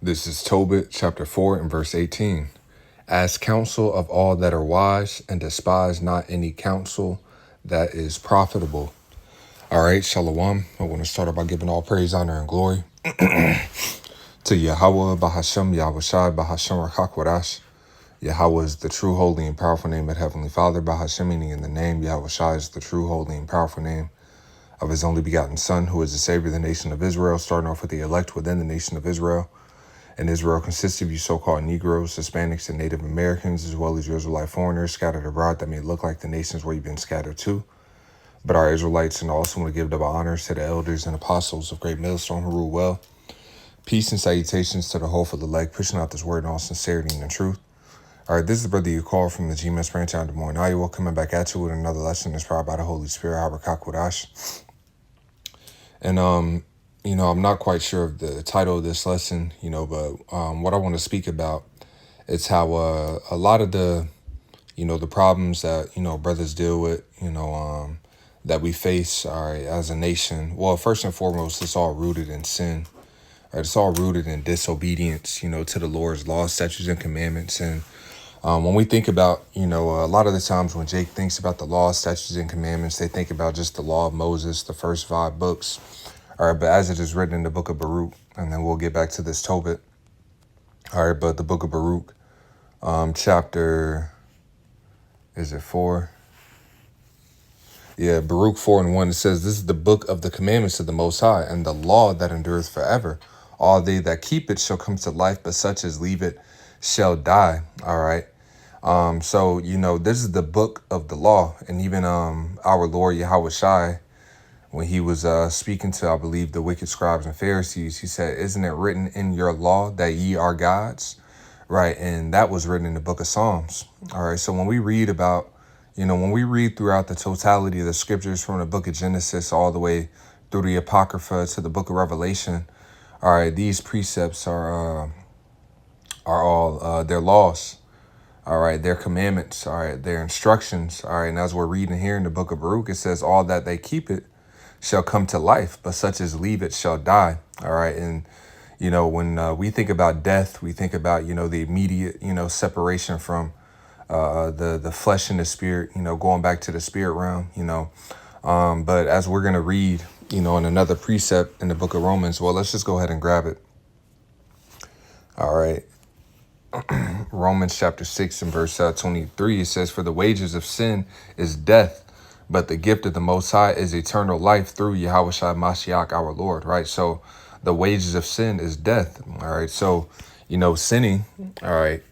This is Tobit chapter 4 and verse 18. Ask counsel of all that are wise, and despise not any counsel that is profitable. All right, Shalom. I want to start off by giving all praise, honor, and glory to Yahweh, Bahashem, Yahushai, Bahashem, Rakakwadash. Yahweh is the true, holy, and powerful name of Heavenly Father. Bahashem, meaning in the name. Yahushai is the true, holy, and powerful name of His only begotten Son, who is the Savior of the nation of Israel, starting off with the elect within the nation of Israel. And Israel consists of you so-called Negroes, Hispanics, and Native Americans, as well as your Israelite foreigners scattered abroad that may look like the nations where you've been scattered to. But our Israelites, and also want to give double honors to the elders and apostles of Great Millstone who rule well. Peace and salutations to the whole for the leg, pushing out this word in all sincerity and in truth. All right, this is the brother you call from the GMS branch out of Des Moines, Iowa, coming back at you with another lesson inspired by the Holy Spirit, Habakkuk. And I'm not quite sure of the title of this lesson, but what I want to speak about is how a lot of the problems that, brothers deal with, that we face, all right, as a nation. Well, first and foremost, it's all rooted in sin. Right? It's all rooted in disobedience, to the Lord's laws, statutes, and commandments. And when we think about, a lot of the times when Jake thinks about the laws, statutes, and commandments, they think about just the law of Moses, the first 5 books. All right, but as it is written in the book of Baruch, and then we'll get back to this Tobit. All right, but the book of Baruch, chapter, is it 4? Yeah, Baruch 4 and 1, it says, "This is the book of the commandments of the Most High, and the law that endureth forever. All they that keep it shall come to life, but such as leave it shall die." All right. So, this is the book of the law, and even our Lord Yahweh Shai, when he was speaking to, I believe, the wicked scribes and Pharisees, he said, "Isn't it written in your law that ye are gods?" Right. And that was written in the book of Psalms. All right. So when we read about, when we read throughout the totality of the scriptures from the book of Genesis all the way through the Apocrypha to the book of Revelation, all right, these precepts are all their laws. All right. Their commandments. All right. Their instructions. All right. And as we're reading here in the book of Baruch, it says, "All that they keep it shall come to life, but such as leave it shall die." All right. And, when we think about death, we think about, the immediate, separation from the flesh and the spirit, going back to the spirit realm, but as we're going to read, in another precept in the book of Romans, well, let's just go ahead and grab it. All right. Romans chapter 6 and verse 23, it says, "For the wages of sin is death, but the gift of the Most High is eternal life through Yahweh Shai Mashiach our Lord." Right. So the wages of sin is death. All right. So, sinning. All right.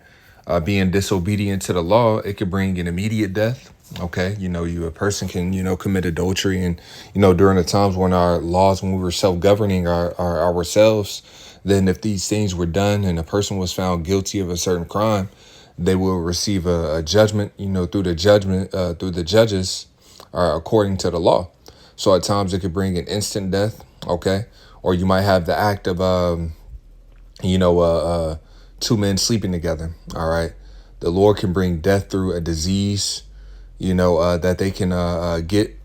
Being disobedient to the law, it could bring an immediate death. OK, a person can, commit adultery. And, during the times when our laws, when we were self-governing ourselves, then if these things were done and a person was found guilty of a certain crime, they will receive a judgment, through the judges, according to the law. So at times it could bring an instant death. OK, or you might have the act of, 2 men sleeping together. All right. The Lord can bring death through a disease, that they can get,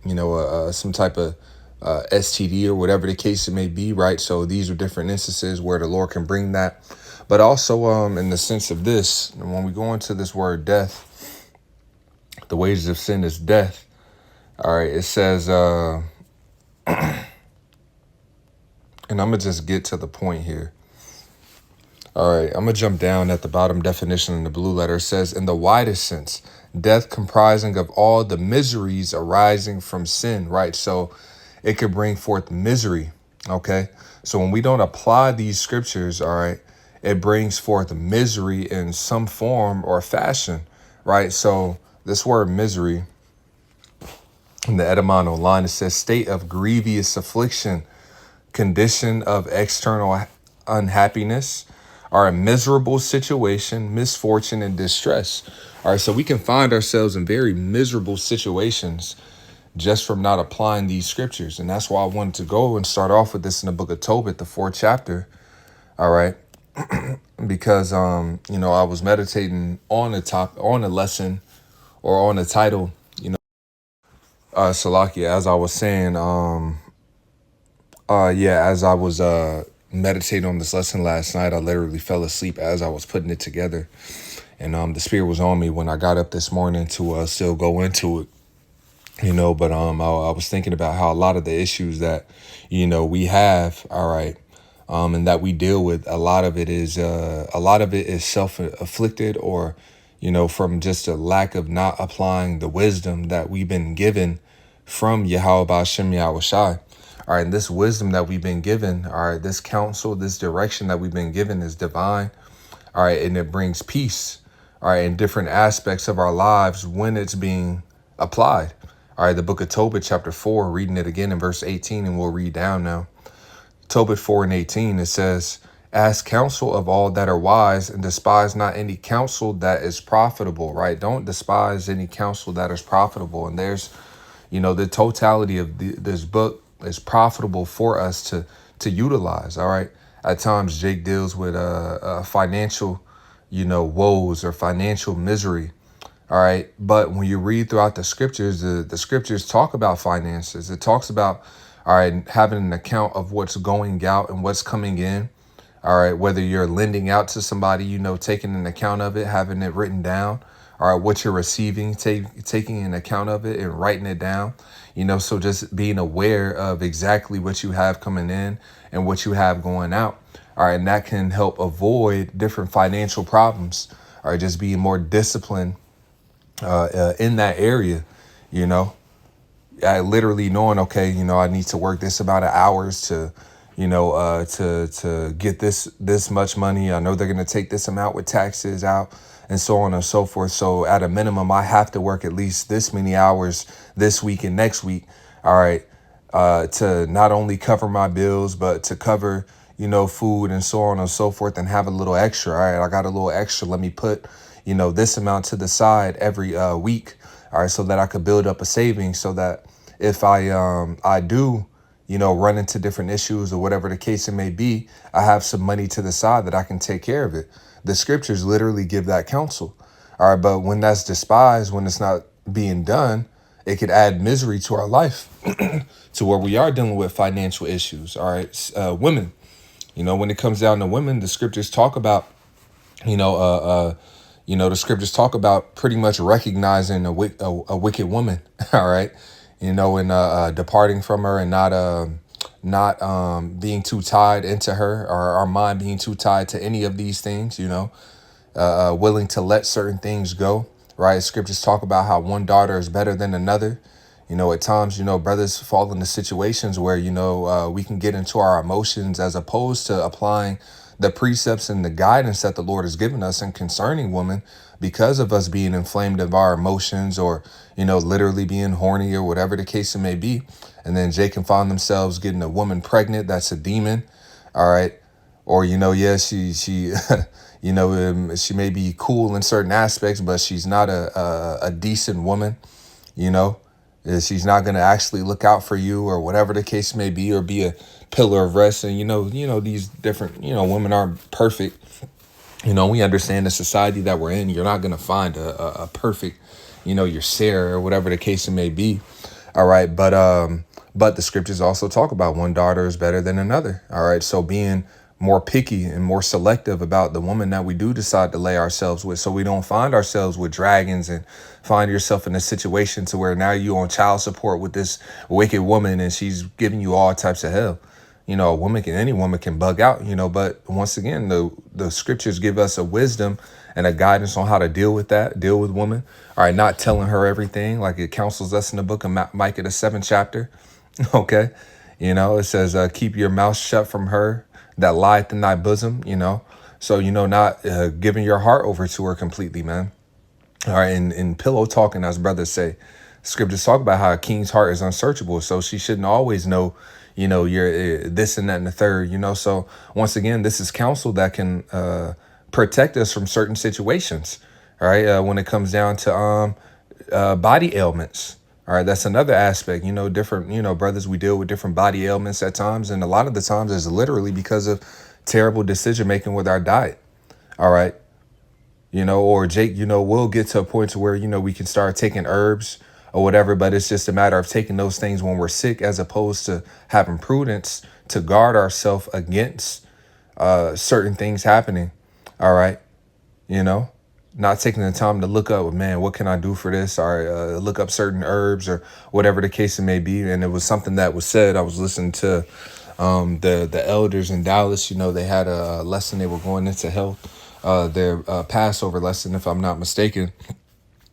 some type of STD or whatever the case it may be. Right. So these are different instances where the Lord can bring that. But also in the sense of this, when we go into this word death, the wages of sin is death. All right. It says, and I'm going to just get to the point here. All right, I'm going to jump down at the bottom definition in the blue letter. It says, "In the widest sense, death comprising of all the miseries arising from sin." Right. So it could bring forth misery. OK, so when we don't apply these scriptures, all right, it brings forth misery in some form or fashion. Right. So this word misery in the etymology line, it says state of grievous affliction, condition of external unhappiness, or a miserable situation, misfortune, and distress. All right, so we can find ourselves in very miserable situations just from not applying these scriptures. And that's why I wanted to go and start off with this in the book of Tobit, the 4th chapter. All right, because, I was meditating on a lesson or on the title, Salakia, as I was saying, as I was, meditated on this lesson last night. I literally fell asleep as I was putting it together. And the spirit was on me when I got up this morning to still go into it, but I was thinking about how a lot of the issues that, we have, all right, and that we deal with, a lot of it is self-afflicted, or, from just a lack of not applying the wisdom that we've been given from Yahweh Ba'Shem Yahweh Shai. All right, and this wisdom that we've been given, all right, this counsel, this direction that we've been given is divine, all right, and it brings peace, all right, in different aspects of our lives when it's being applied. All right, the book of Tobit, chapter 4, reading it again in verse 18, and we'll read down now. Tobit 4 and 18, it says, ask counsel of all that are wise, and despise not any counsel that is profitable, right? Don't despise any counsel that is profitable. And there's, the totality of this book is profitable for us to utilize, all right? At times, Jake deals with financial, woes or financial misery, all right? But when you read throughout the scriptures, the scriptures talk about finances. It talks about, all right, having an account of what's going out and what's coming in, all right? Whether you're lending out to somebody, taking an account of it, having it written down, all right, what you're receiving, taking an account of it and writing it down, so just being aware of exactly what you have coming in and what you have going out. All right, and that can help avoid different financial problems. All right, just being more disciplined in that area, literally knowing, okay, I need to work this amount of hours to, to get this much money. I know they're going to take this amount with taxes out and so on and so forth. So at a minimum, I have to work at least this many hours this week and next week. All right. To not only cover my bills, but to cover, food and so on and so forth, and have a little extra. All right. I got a little extra. Let me put, this amount to the side every week. All right. So that I could build up a savings, so that if I do, run into different issues or whatever the case it may be, I have some money to the side that I can take care of it. The scriptures literally give that counsel. All right. But when that's despised, when it's not being done, it could add misery to our life to where we are dealing with financial issues. All right. Women, when it comes down to women, the scriptures talk about, the scriptures talk about pretty much recognizing a wicked woman. All right. And departing from her and not being too tied into her, or our mind being too tied to any of these things, willing to let certain things go, right? Scriptures talk about how one daughter is better than another. At times, brothers fall into situations where, we can get into our emotions as opposed to applying the precepts and the guidance that the Lord has given us and concerning women, because of us being inflamed of our emotions, or, literally being horny, or whatever the case it may be. And then Jake can find themselves getting a woman pregnant that's a demon. All right. Or, she she may be cool in certain aspects, but she's not a decent woman. She's not going to actually look out for you, or whatever the case may be, or be a pillar of rest. And, these different, women aren't perfect. We understand the society that we're in. You're not going to find a perfect, your Sarah, or whatever the case it may be. All right. But the scriptures also talk about one daughter is better than another. All right. So being more picky and more selective about the woman that we do decide to lay ourselves with, so we don't find ourselves with dragons and find yourself in a situation to where now you on child support with this wicked woman and she's giving you all types of hell. Any woman can bug out, but once again, the scriptures give us a wisdom and a guidance on how to deal with women. All right. Not telling her everything, like it counsels us in the book of Micah, the 7th chapter. Okay. It says, keep your mouth shut from her that lieth in thy bosom, so, not giving your heart over to her completely, man. All right. And pillow talking, as brothers say, scriptures talk about how a king's heart is unsearchable. So she shouldn't always know, you're this and that and the third, So once again, this is counsel that can protect us from certain situations. All right. When it comes down to body ailments. All right. That's another aspect, different, brothers, we deal with different body ailments at times. And a lot of the times is literally because of terrible decision making with our diet. All right. Or Jake, we'll get to a point to where, we can start taking herbs or whatever, but it's just a matter of taking those things when we're sick, as opposed to having prudence to guard ourselves against certain things happening. All right. You know, not taking the time to look up, man, what can I do for this? Or look up certain herbs or whatever the case it may be. And it was something that was said. I was listening to the elders in Dallas. You know, they had a lesson. They were going into health, their Passover lesson, if I'm not mistaken.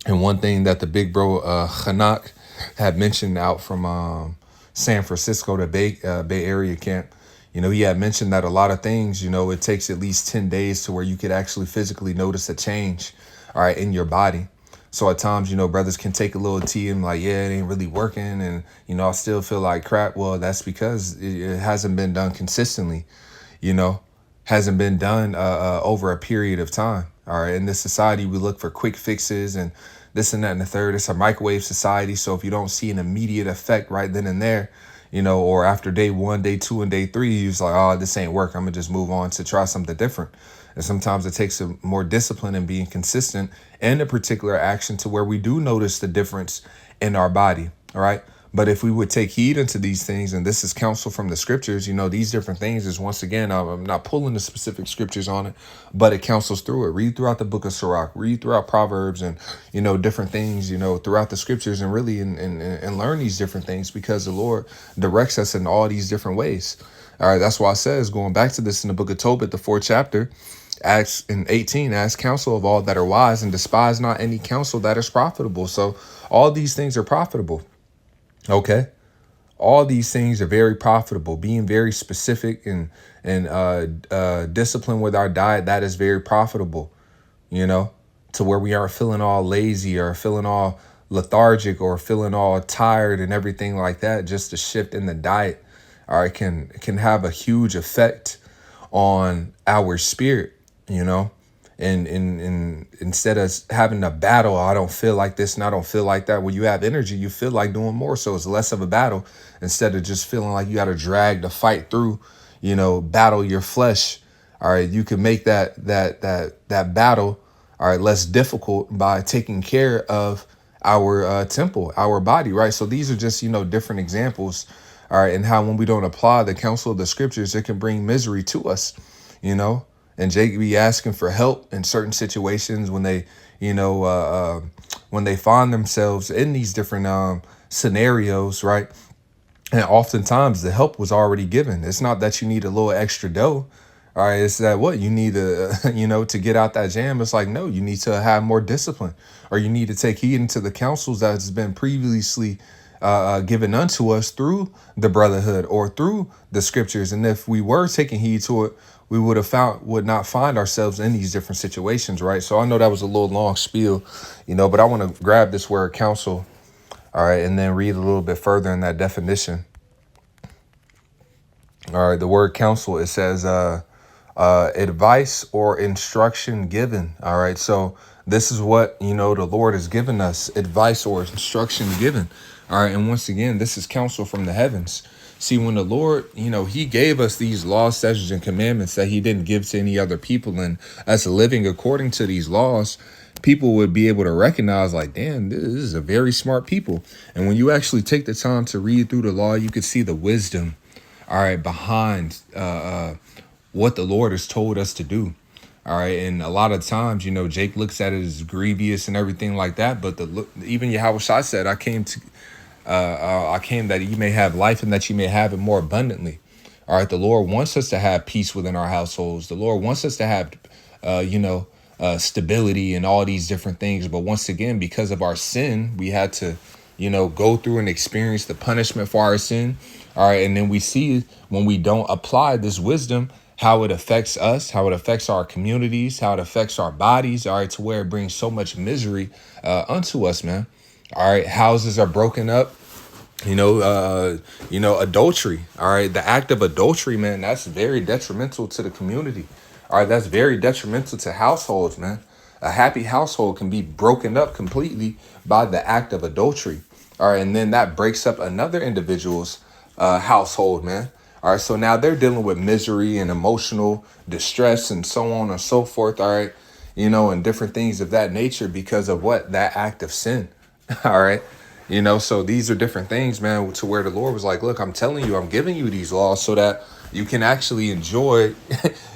And one thing that the big bro Hanak had mentioned out from San Francisco, the Bay Area camp, you know, he had mentioned that a lot of things, you know, it takes at least 10 days to where you could actually physically notice a change, all right, in your body. So at times, you know, brothers can take a little tea and like, yeah, it ain't really working. And, you know, I still feel like crap. Well, that's because it hasn't been done consistently, you know, hasn't been done over a period of time. All right. In this society, we look for quick fixes and this and that and the third. It's a microwave society. So if you don't see an immediate effect right then and there, you know, or after day 1, day 2, and day 3, you're like, oh, this ain't work. I'm gonna just move on to try something different. And sometimes it takes a more discipline and being consistent in a particular action to where we do notice the difference in our body. All right. But if we would take heed into these things, and this is counsel from the scriptures, you know, these different things is, once again, I'm not pulling the specific scriptures on it, but it counsels through it. Read throughout the book of Sirach, read throughout Proverbs and, you know, different things, you know, throughout the scriptures, and really and learn these different things, because the Lord directs us in all these different ways. All right. That's why it says, going back to this in the book of Tobit, the 4th chapter, Acts in 18, ask counsel of all that are wise and despise not any counsel that is profitable. So all these things are profitable. Okay. All these things are very profitable. Being very specific and disciplined with our diet, that is very profitable, you know, to where we aren't feeling all lazy or feeling all lethargic or feeling all tired and everything like that. Just a shift in the diet, all right, can have a huge effect on our spirit, you know. And instead of having a battle, I don't feel like this and I don't feel like that. When you have energy, you feel like doing more. So it's less of a battle, instead of just feeling like you got to drag the fight through, you know, battle your flesh. All right. You can make that battle, all right, less difficult by taking care of our temple, our body. Right. So these are just, you know, different examples. All right. And how when we don't apply the counsel of the scriptures, it can bring misery to us, you know. And Jake be asking for help in certain situations when they, you know, when they find themselves in these different scenarios, right? And oftentimes the help was already given. It's not that you need a little extra dough. All right, it's that what you need to, you know, to get out that jam. It's like, no, you need to have more discipline, or you need to take heed into the counsels that has been previously given unto us through the brotherhood or through the scriptures. And if we were taking heed to it, we would not find ourselves in these different situations, right? So I know that was a little long spiel, you know, but I want to grab this word counsel, all right, and then read a little bit further in that definition. All right, the word counsel, it says advice or instruction given. All right, so this is what, you know, the Lord has given us, advice or instruction given. All right, and once again, this is counsel from the heavens. See, when the Lord, you know, he gave us these laws, statutes, and commandments that he didn't give to any other people. And us living according to these laws, people would be able to recognize like, damn, this is a very smart people. And when you actually take the time to read through the law, you could see the wisdom, all right, behind what the Lord has told us to do. All right. And a lot of times, you know, Jake looks at it as grievous and everything like that. But even Yahweh Shai said, I came that you may have life and that you may have it more abundantly. All right. The Lord wants us to have peace within our households. The Lord wants us to have, stability and all these different things. But once again, because of our sin, we had to, you know, go through and experience the punishment for our sin. All right. And then we see when we don't apply this wisdom, how it affects us, how it affects our communities, how it affects our bodies. All right. To where it brings so much misery unto us, man. All right. Houses are broken up. Adultery. All right. The act of adultery, man, that's very detrimental to the community. All right. That's very detrimental to households, man. A happy household can be broken up completely by the act of adultery. All right. And then that breaks up another individual's household, man. All right. So now they're dealing with misery and emotional distress and so on and so forth. All right. You know, and different things of that nature because of what? That act of sin. All right. So these are different things, man, to where the Lord was like, look, I'm telling you, I'm giving you these laws so that you can actually enjoy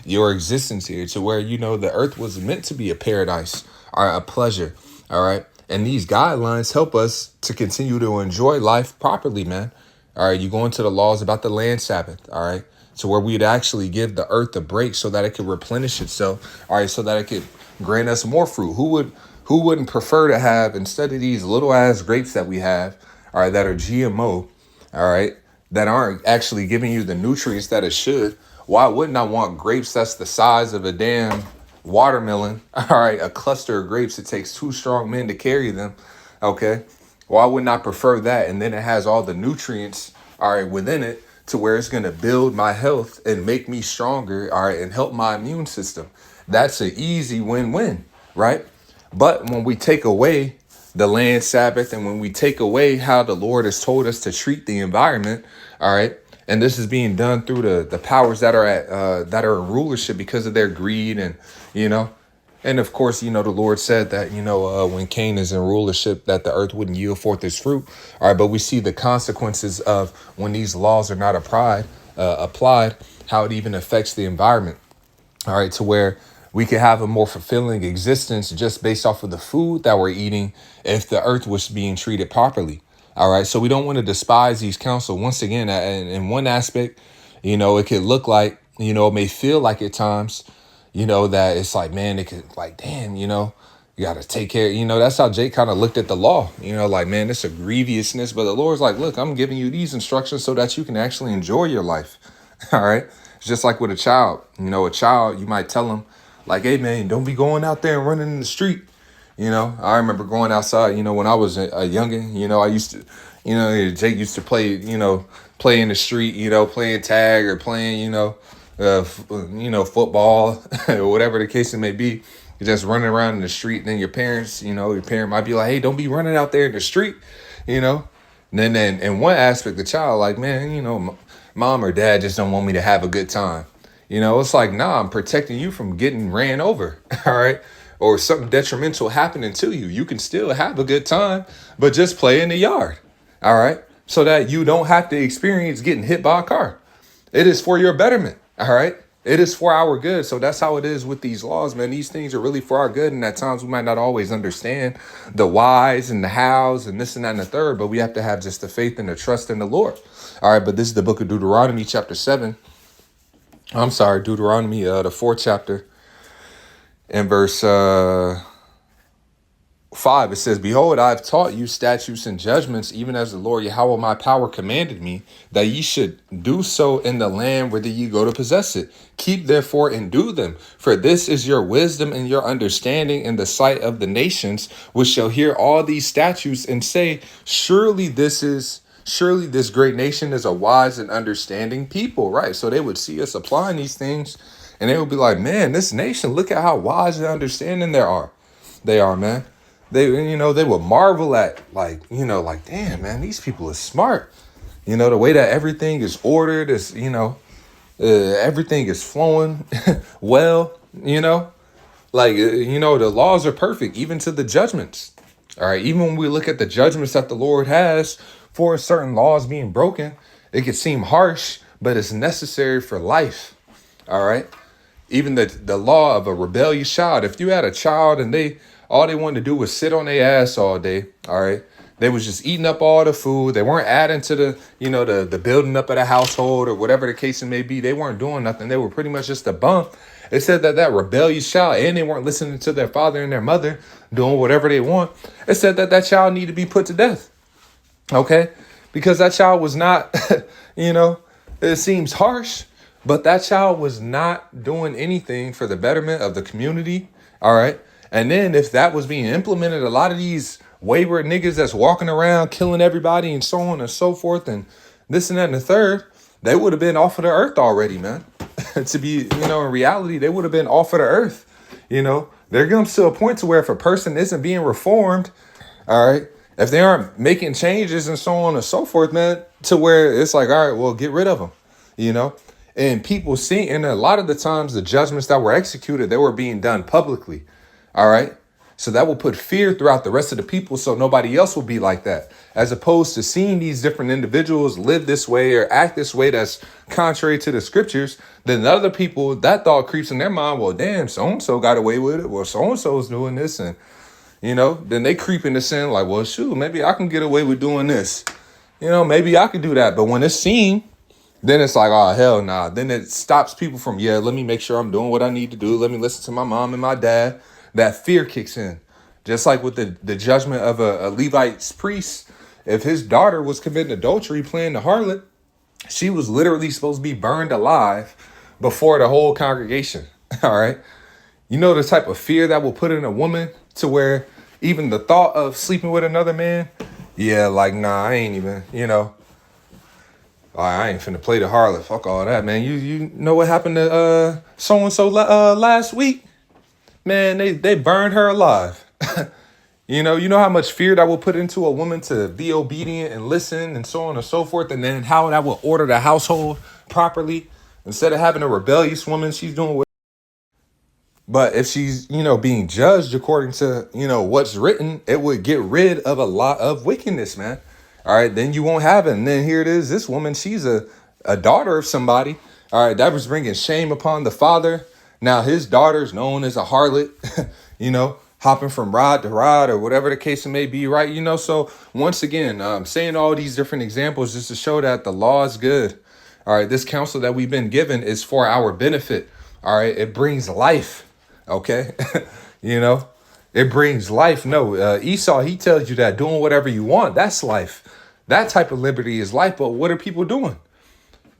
your existence here, to where, the earth was meant to be a paradise or a pleasure. All right. And these guidelines help us to continue to enjoy life properly, man. All right. You go into the laws about the land Sabbath. All right. So where we'd actually give the earth a break so that it could replenish itself. All right. So that it could grant us more fruit. Who wouldn't prefer to have, instead of these little ass grapes that we have, all right, that are GMO, all right, that aren't actually giving you the nutrients that it should? Why wouldn't I want grapes that's the size of a damn watermelon? All right, a cluster of grapes. It takes two strong men to carry them. Okay. Why wouldn't I prefer that? And then it has all the nutrients, all right, within it, to where it's going to build my health and make me stronger, all right, and help my immune system. That's an easy win-win, right? But when we take away the land Sabbath, and when we take away how the Lord has told us to treat the environment, all right, and this is being done through the powers that are that are in rulership because of their greed, and and of course, the Lord said that when Cain is in rulership, that the earth wouldn't yield forth its fruit. All right, but we see the consequences of when these laws are not applied, how it even affects the environment. All right, to where we could have a more fulfilling existence just based off of the food that we're eating if the earth was being treated properly. All right. So we don't want to despise these counsel. Once again, in one aspect, it could look like, it may feel like at times, that it's like, man, it could like, damn, you got to take care. That's how Jake kind of looked at the law, like, man, it's a grievousness. But the Lord's like, look, I'm giving you these instructions so that you can actually enjoy your life. All right. It's just like with a child, a child, you might tell them, like, hey, man, don't be going out there and running in the street. I remember going outside, when I was a youngin', I used to, Jake used to play, play in the street, playing tag or playing, football or whatever the case it may be. You're just running around in the street. And then your parents, your parent might be like, hey, don't be running out there in the street, And then in one aspect, the child like, man, mom or dad just don't want me to have a good time. It's like, nah, I'm protecting you from getting ran over, all right? Or something detrimental happening to you. You can still have a good time, but just play in the yard, all right? So that you don't have to experience getting hit by a car. It is for your betterment, all right? It is for our good. So that's how it is with these laws, man. These things are really for our good. And at times we might not always understand the whys and the hows and this and that and the third, but we have to have just the faith and the trust in the Lord. All right, but this is the book of Deuteronomy, chapter 7. I'm sorry, Deuteronomy, the 4th chapter, and verse 5. It says, behold, I have taught you statutes and judgments, even as the Lord Yahweh my power commanded me, that ye should do so in the land whither ye go to possess it. Keep therefore and do them, for this is your wisdom and your understanding in the sight of the nations, which shall hear all these statutes and say, surely this great nation is a wise and understanding people, right? So they would see us applying these things and they would be like, man, this nation, look at how wise and understanding they are, man. They would marvel at like, damn, man, these people are smart. The way that everything is ordered is, everything is flowing well, the laws are perfect, even to the judgments. All right. Even when we look at the judgments that the Lord has for certain laws being broken, it could seem harsh, but it's necessary for life. All right. Even the law of a rebellious child. If you had a child and all they wanted to do was sit on their ass all day. All right. They was just eating up all the food. They weren't adding to the building up of the household or whatever the case it may be. They weren't doing nothing. They were pretty much just a bum. It said that rebellious child, and they weren't listening to their father and their mother, doing whatever they want. It said that child needed to be put to death. Okay. Because that child was not, it seems harsh, but that child was not doing anything for the betterment of the community. All right. And then if that was being implemented, a lot of these wayward niggas that's walking around killing everybody and so on and so forth and this and that and the third, they would have been off of the earth already, man. To be, in reality, they would have been off of the earth. There comes to a point to where if a person isn't being reformed, all right, if they aren't making changes and so on and so forth, man, to where it's like, all right, well, get rid of them, and people see, and a lot of the times the judgments that were executed, they were being done publicly. All right. So that will put fear throughout the rest of the people so nobody else will be like that. As opposed to seeing these different individuals live this way or act this way that's contrary to the scriptures, then the other people, that thought creeps in their mind, well, damn, so-and-so got away with it. Well, so-and-so is doing this. And, then they creep into sin like, well, shoot, maybe I can get away with doing this. Maybe I could do that. But when it's seen, then it's like, oh, hell nah. Then it stops people from, let me make sure I'm doing what I need to do. Let me listen to my mom and my dad. That fear kicks in. Just like with the judgment of a Levite's priest, if his daughter was committing adultery, playing the harlot, she was literally supposed to be burned alive before the whole congregation. All right. The type of fear that will put in a woman to where even the thought of sleeping with another man, like, nah, I ain't even, I ain't finna play the harlot. Fuck all that, man. You know what happened to so-and-so last week? Man, they burned her alive. You know how much fear that will put into a woman to be obedient and listen and so on and so forth. And then how that will order the household properly. Instead of having a rebellious woman, she's doing what. But if she's, being judged according to, what's written, it would get rid of a lot of wickedness, man. All right, then you won't have it. And then here it is. This woman, she's a daughter of somebody. All right, that was bringing shame upon the father. Now his daughter's known as a harlot, hopping from rod to rod or whatever the case may be, right? So once again, saying all these different examples just to show that the law is good. All right, this counsel that we've been given is for our benefit. All right, it brings life. Okay, it brings life. No, Esau, he tells you that doing whatever you want, that's life. That type of liberty is life. But what are people doing?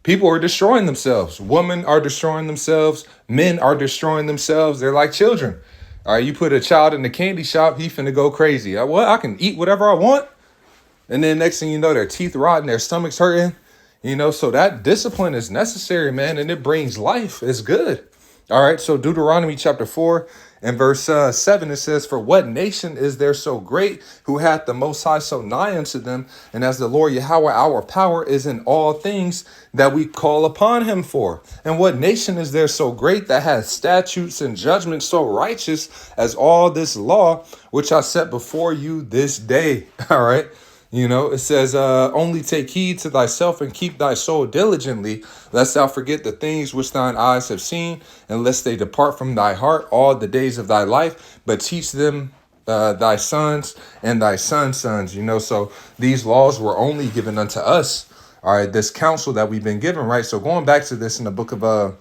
People are destroying themselves. Women are destroying themselves. Men are destroying themselves. They're like children. All right, you put a child in the candy shop, he finna go crazy. I can eat whatever I want. And then next thing you know, their teeth rotting, their stomach's hurting. So that discipline is necessary, man, and it brings life. It's good. All right, so Deuteronomy chapter 4 and verse 7, it says, for what nation is there so great who hath the Most High so nigh unto them? And as the Lord Yahweh, our power is in all things that we call upon him for. And what nation is there so great that hath statutes and judgments so righteous as all this law, which I set before you this day? All right. It says, only take heed to thyself and keep thy soul diligently, lest thou forget the things which thine eyes have seen, and lest they depart from thy heart all the days of thy life, but teach them thy sons and thy sons' sons. So these laws were only given unto us. All right, this counsel that we've been given, right? So going back to this in the book of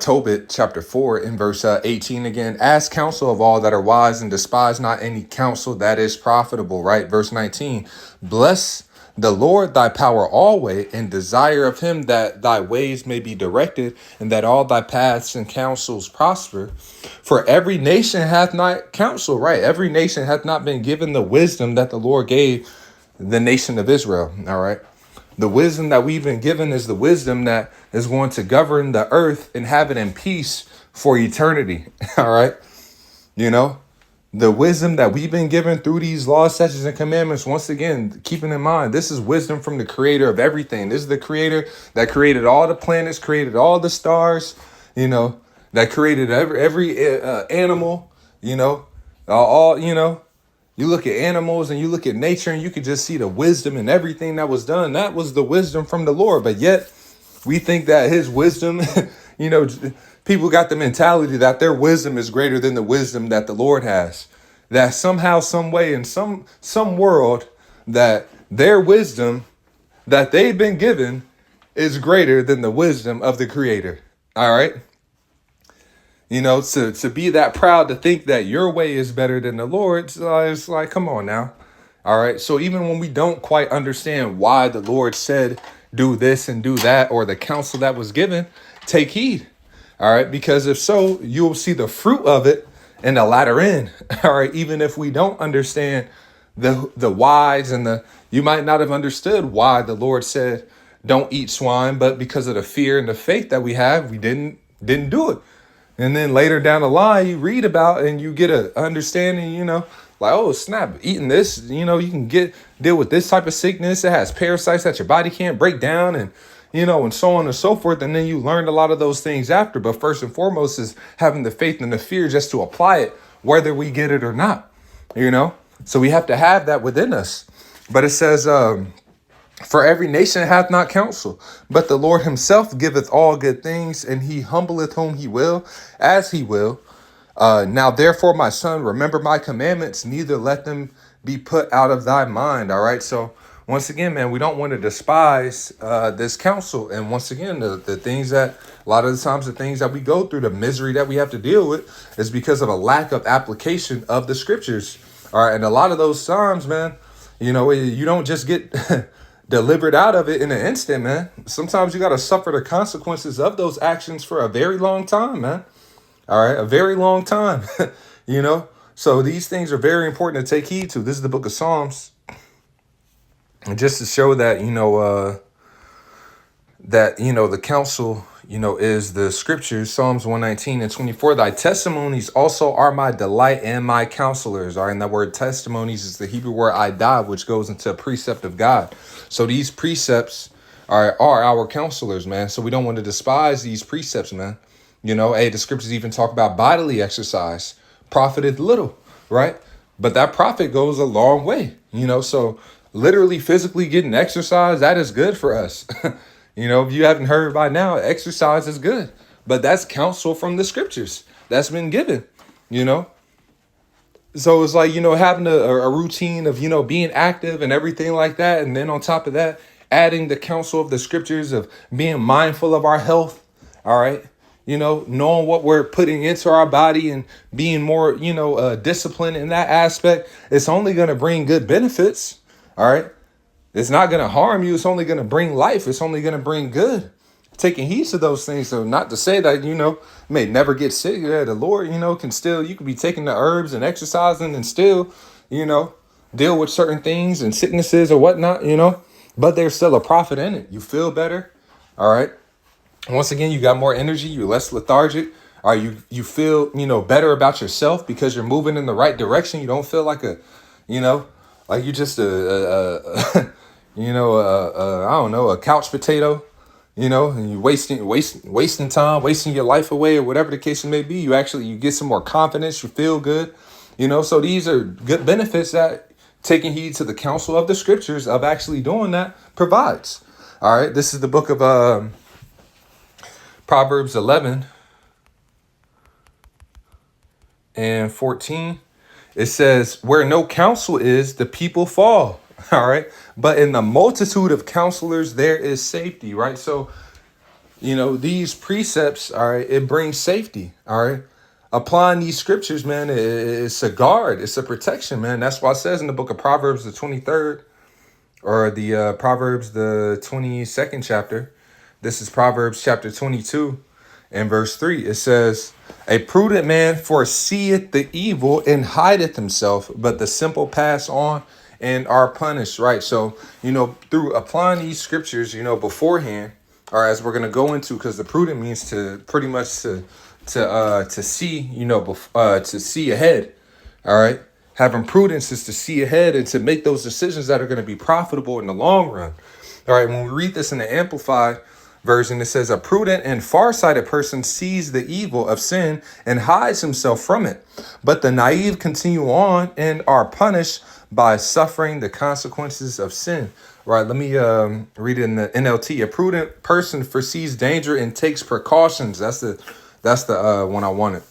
Tobit chapter 4 in verse 18 again, ask counsel of all that are wise and despise not any counsel that is profitable, right? Verse 19, bless the Lord thy power always, and desire of him that thy ways may be directed, and that all thy paths and counsels prosper. For every nation hath not counsel, right? Every nation hath not been given the wisdom that the Lord gave the nation of Israel, all right? The wisdom that we've been given is the wisdom that is going to govern the earth and have it in peace for eternity. All right. The wisdom that we've been given through these laws, statutes, and commandments, once again, keeping in mind, this is wisdom from the creator of everything. This is the creator that created all the planets, created all the stars, that created every animal, You look at animals and you look at nature and you could just see the wisdom and everything that was done. That was the wisdom from the Lord. But yet we think that his wisdom, people got the mentality that their wisdom is greater than the wisdom that the Lord has. That somehow, some way, in some world, that their wisdom that they've been given is greater than the wisdom of the Creator. All right. To be that proud to think that your way is better than the Lord's, it's like, come on now. All right. So even when we don't quite understand why the Lord said, do this and do that, or the counsel that was given, take heed. All right. Because if so, you'll see the fruit of it in the latter end. All right. Even if we don't understand the whys and you might not have understood why the Lord said, don't eat swine, but because of the fear and the faith that we have, we didn't do it. And then later down the line, you read about and you get an understanding, like, oh, snap, eating this, you can deal with this type of sickness. It has parasites that your body can't break down. And, and so on and so forth. And then you learned a lot of those things after. But first and foremost is having the faith and the fear just to apply it, whether we get it or not, So we have to have that within us. But it says, for every nation hath not counsel, but the Lord himself giveth all good things, and he humbleth whom he will, as he will. Now, therefore, my son, remember my commandments, neither let them be put out of thy mind. All right. So once again, man, we don't want to despise this counsel. And once again, the things that a lot of the times, the things that we go through, the misery that we have to deal with is because of a lack of application of the scriptures. All right. And a lot of those times, man, you don't just get delivered out of it in an instant, man. Sometimes you got to suffer the consequences of those actions for a very long time, man. All right. A very long time, So these things are very important to take heed to. This is the book of Psalms. And just to show that, the counsel, is the scriptures, Psalms 119:24. Thy testimonies also are my delight and my counselors. All right. And that word testimonies is the Hebrew word idah, which goes into a precept of God. So these precepts are our counselors, man. So we don't want to despise these precepts, man. The scriptures even talk about bodily exercise profiteth little, right? But that profit goes a long way, so literally physically getting exercise, that is good for us. If you haven't heard by now, exercise is good, but that's counsel from the scriptures that's been given, So it's like, having a routine of, what active and everything like that. And then on top of that, adding the counsel of the scriptures of being mindful of our health. All right. Knowing what we're putting into our body and being more, disciplined in that aspect, it's only going to bring good benefits. All right. It's not going to harm you. It's only going to bring life. It's only going to bring good. Taking heed to those things. So not to say that, may never get sick. Yeah, the Lord, can still, you could be taking the herbs and exercising and still, deal with certain things and sicknesses or whatnot, but there's still a profit in it. You feel better. All right. Once again, you got more energy, you're less lethargic, or you feel, better about yourself because you're moving in the right direction. You don't feel like like you're just a couch potato, and you wasting time, wasting your life away or whatever the case may be. You get some more confidence, you feel good, so these are good benefits that taking heed to the counsel of the scriptures of actually doing that provides. All right. This is the book of, Proverbs 11:14, it says, where no counsel is, the people fall. All right. But in the multitude of counselors, there is safety. Right. So, these precepts, all right, it brings safety. All right. Applying these scriptures, man, it's a guard. It's a protection, man. That's why it says in the book of Proverbs, the 23rd, or the Proverbs, the 22nd chapter. This is Proverbs chapter 22 and verse 3. It says, a prudent man foreseeth the evil and hideth himself, but the simple pass on and are punished. Right. So, through applying these scriptures, beforehand, or as we're going to go into, because the prudent means to pretty much to see, to see ahead. All right. Having prudence is to see ahead and to make those decisions that are going to be profitable in the long run. All right. When we read this in the Amplified version, it says, a prudent and farsighted person sees the evil of sin and hides himself from it. But the naive continue on and are punished by suffering the consequences of sin. Right. Let me read it in the NLT. A prudent person foresees danger and takes precautions. That's the one I wanted.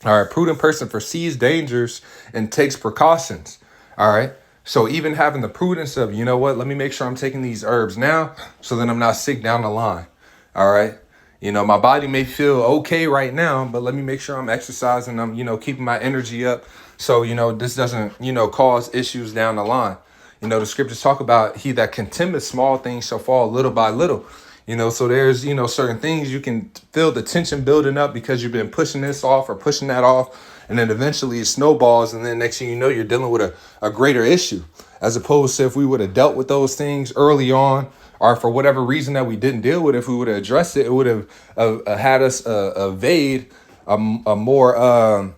All right. Prudent person foresees dangers and takes precautions. All right. So even having the prudence of, let me make sure I'm taking these herbs now so that I'm not sick down the line. All right. My body may feel okay right now, but let me make sure I'm exercising. I'm, keeping my energy up. So, this doesn't, cause issues down the line. The scriptures talk about he that contemneth small things shall fall little by little. So there's, certain things you can feel the tension building up because you've been pushing this off or pushing that off. And then eventually it snowballs. And then next thing you know, you're dealing with a greater issue, as opposed to if we would have dealt with those things early on, or for whatever reason that we didn't deal with, if we would have addressed it, it would have had us evade a more, a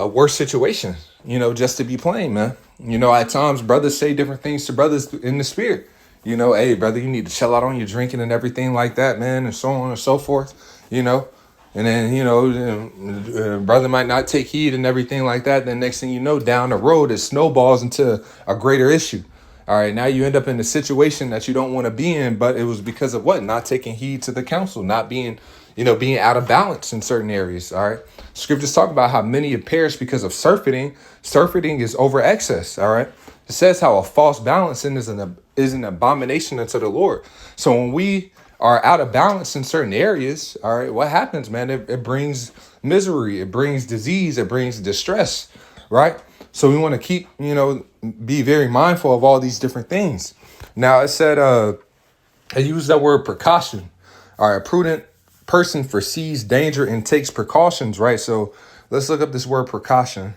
worse situation, just to be plain, man. At times brothers say different things to brothers in the spirit. Hey, brother, you need to chill out on your drinking and everything like that, man, and so on and so forth, you know. And then, brother might not take heed and everything like that. Then next thing you know, down the road, it snowballs into a greater issue. All right, now you end up in a situation that you don't want to be in, but it was because of what? Not taking heed to the counsel, not being, being out of balance in certain areas. All right. Scriptures talk about how many have perished because of surfeiting. Surfeiting is over excess. All right. It says how a false balancing is an abomination unto the Lord. So when we are out of balance in certain areas, all right, what happens, man? It brings misery, it brings disease, it brings distress, right? So we want to keep, be very mindful of all these different things. Now it said, I use that word precaution. All right, a prudent person foresees danger and takes precautions, right? So let's look up this word precaution.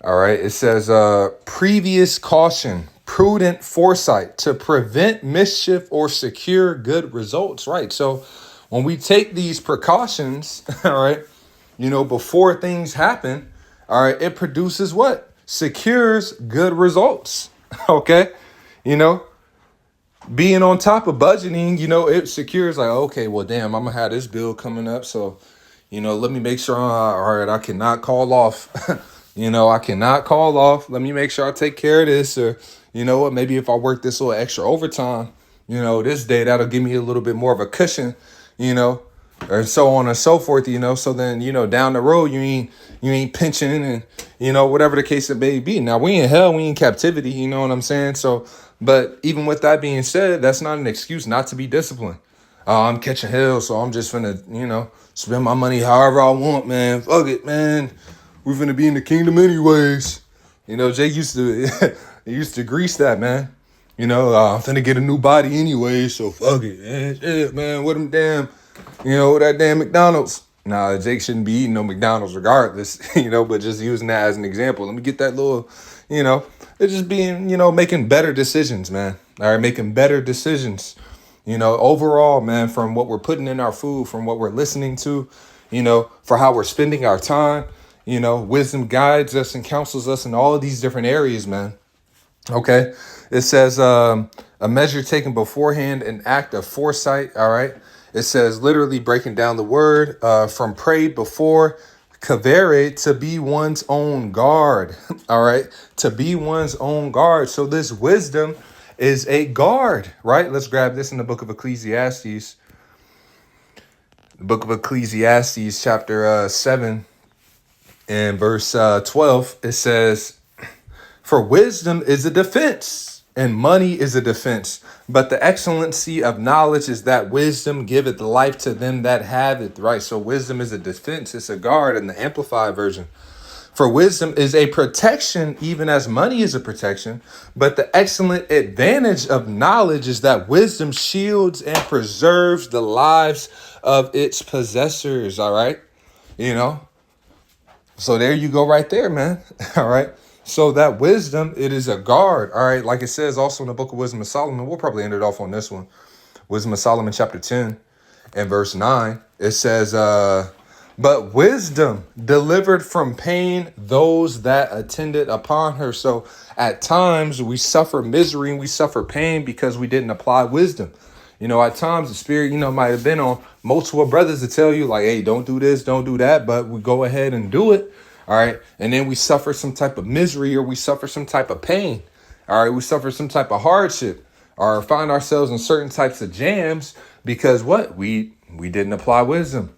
All right, it says previous caution, prudent foresight to prevent mischief or secure good results, right? So when we take these precautions, all right, before things happen, all right, it produces what? Secures good results, okay? Being on top of budgeting, it secures like, okay, well, damn, I'm gonna have this bill coming up. So, let me make sure, all right, I cannot call off. I cannot call off. Let me make sure I take care of this. Or, you know what, maybe if I work this little extra overtime, this day, that'll give me a little bit more of a cushion, or so on and so forth, so then, down the road, you ain't pinching and, whatever the case it may be. Now we in hell, we in captivity, you know what I'm saying? So, but even with that being said, that's not an excuse not to be disciplined. I'm catching hell, so I'm just finna, spend my money however I want, man. Fuck it, man. We're finna be in the kingdom anyways. Jay used to, he used to grease that, man. I'm finna get a new body anyway, so fuck it, man. Shit, man, what them damn, that damn McDonald's. Nah, Jake shouldn't be eating no McDonald's regardless, but just using that as an example. Let me get that little, it's just being, making better decisions, man. All right, making better decisions. Overall, man, from what we're putting in our food, from what we're listening to, for how we're spending our time, wisdom guides us and counsels us in all of these different areas, man. Okay. It says a measure taken beforehand, an act of foresight. All right. It says literally breaking down the word from prayed before, cavere, to be one's own guard. All right. To be one's own guard. So this wisdom is a guard, right? Let's grab this in the book of Ecclesiastes. The book of Ecclesiastes, chapter 7 and verse 12. It says, for wisdom is a defense, and money is a defense. But the excellency of knowledge is that wisdom giveth life to them that have it, right? So wisdom is a defense. It's a guard in the Amplified version. For wisdom is a protection, even as money is a protection. But the excellent advantage of knowledge is that wisdom shields and preserves the lives of its possessors, all right? So there you go right there, man. All right. So that wisdom, it is a guard. All right. Like it says also in the book of Wisdom of Solomon, we'll probably end it off on this one. Wisdom of Solomon, chapter 10 and verse 9. It says, but wisdom delivered from pain those that attended upon her. So at times we suffer misery and we suffer pain because we didn't apply wisdom. At times the spirit, might have been on multiple brothers to tell you like, hey, don't do this, don't do that. But we go ahead and do it. All right. And then we suffer some type of misery or we suffer some type of pain. All right. We suffer some type of hardship or find ourselves in certain types of jams because what? We didn't apply wisdom.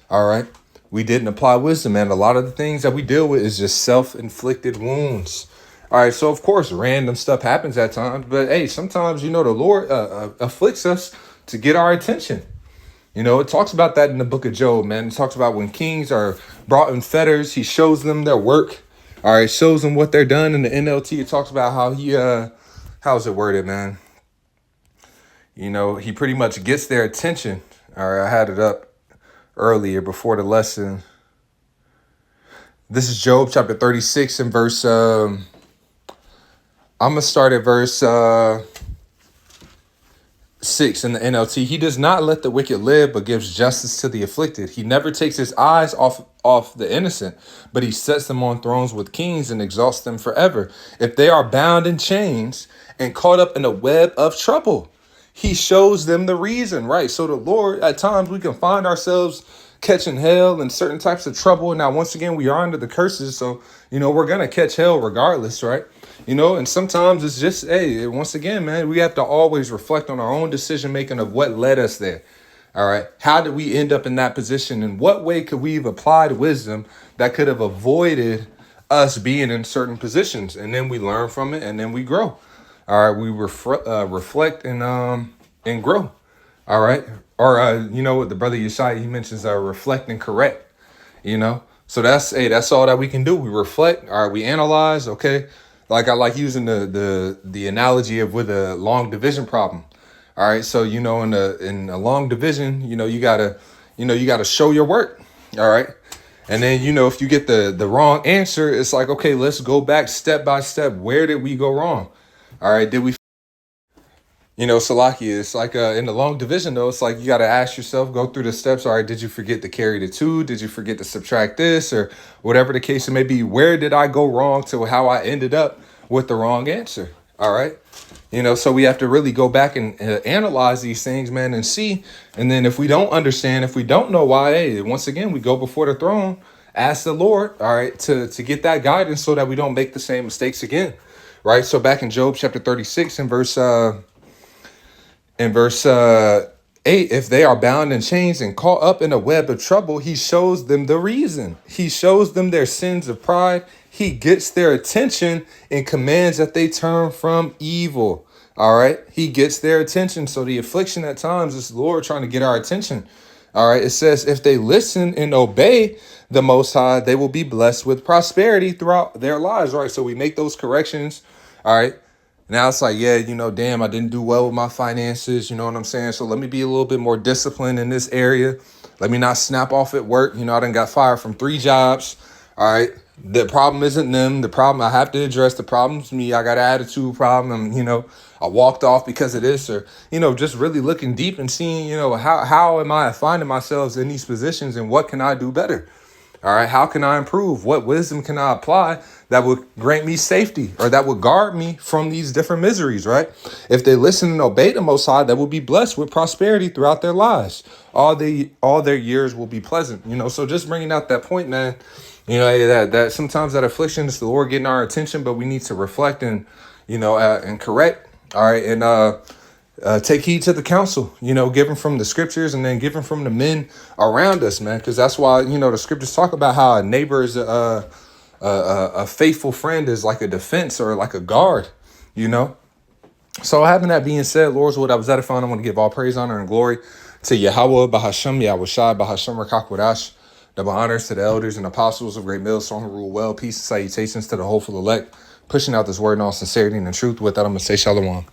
All right. We didn't apply wisdom. And a lot of the things that we deal with is just self-inflicted wounds. All right, so of course, random stuff happens at times, but hey, sometimes, the Lord afflicts us to get our attention. It talks about that in the book of Job, man. It talks about when kings are brought in fetters, he shows them their work. All right, shows them what they're done. In the NLT, it talks about how he, how's it worded, man? He pretty much gets their attention. All right, I had it up earlier before the lesson. This is Job chapter 36 and verse, I'm going to start at verse 6 in the NLT. He does not let the wicked live, but gives justice to the afflicted. He never takes his eyes off the innocent, but he sets them on thrones with kings and exalts them forever. If they are bound in chains and caught up in a web of trouble, he shows them the reason, right? So the Lord, at times we can find ourselves catching hell and certain types of trouble. Now, once again, we are under the curses. So, we're going to catch hell regardless, right? And sometimes it's just, hey, once again, man, we have to always reflect on our own decision making of what led us there. All right. How did we end up in that position? In what way could we have applied wisdom that could have avoided us being in certain positions? And then we learn from it and then we grow. All right. We reflect and grow. All right. Or, what the brother Yeshai, he mentions reflect and correct, So that's all that we can do. We reflect. All right. We analyze. OK. Like I like using the analogy of with a long division problem. All right. So, in a long division, you gotta show your work. All right. And then, if you get the wrong answer, it's like, OK, let's go back step by step. Where did we go wrong? All right. Did we? Salaki, it's like in the long division, though, it's like you got to ask yourself, go through the steps. All right, did you forget to carry the 2? Did you forget to subtract this or whatever the case may be? Where did I go wrong to how I ended up with the wrong answer? All right. So we have to really go back and analyze these things, man, and see. And then if we don't understand, if we don't know why, hey, once again, we go before the throne, ask the Lord, all right, to get that guidance so that we don't make the same mistakes again. Right. So back in Job chapter 36 and verse 8, if they are bound in chains and caught up in a web of trouble, he shows them the reason. He shows them their sins of pride. He gets their attention and commands that they turn from evil. All right. He gets their attention. So the affliction at times is the Lord trying to get our attention. All right. It says if they listen and obey the Most High, they will be blessed with prosperity throughout their lives. Right. So we make those corrections. All right. Now it's like, yeah, damn, I didn't do well with my finances. You know what I'm saying? So let me be a little bit more disciplined in this area. Let me not snap off at work. I done got fired from 3 jobs. All right. The problem isn't them. The problem I have to address. The problem's me. I got an attitude problem. I walked off because of this or, just really looking deep and seeing, how am I finding myself in these positions and what can I do better? All right. How can I improve? What wisdom can I apply that would grant me safety or that would guard me from these different miseries? Right. If they listen and obey the Most High, they will be blessed with prosperity throughout their lives. All their years will be pleasant. So just bringing out that point, man, that sometimes that affliction is the Lord getting our attention, but we need to reflect and, and correct. All right. And, take heed to the counsel, given from the scriptures and then given from the men around us, man, because that's why, the scriptures talk about how a neighbor is a faithful friend is like a defense or like a guard, So having that being said, Lord's what I was edifying. I want to give all praise, honor, and glory to Yahweh, Bahashem, Yahushai, Bahashem, Rakakwadash, double honors to the elders and apostles of Great Millstone who rule well, peace and salutations to the hopeful elect, pushing out this word in all sincerity and in truth. With that, I'm going to say shalom.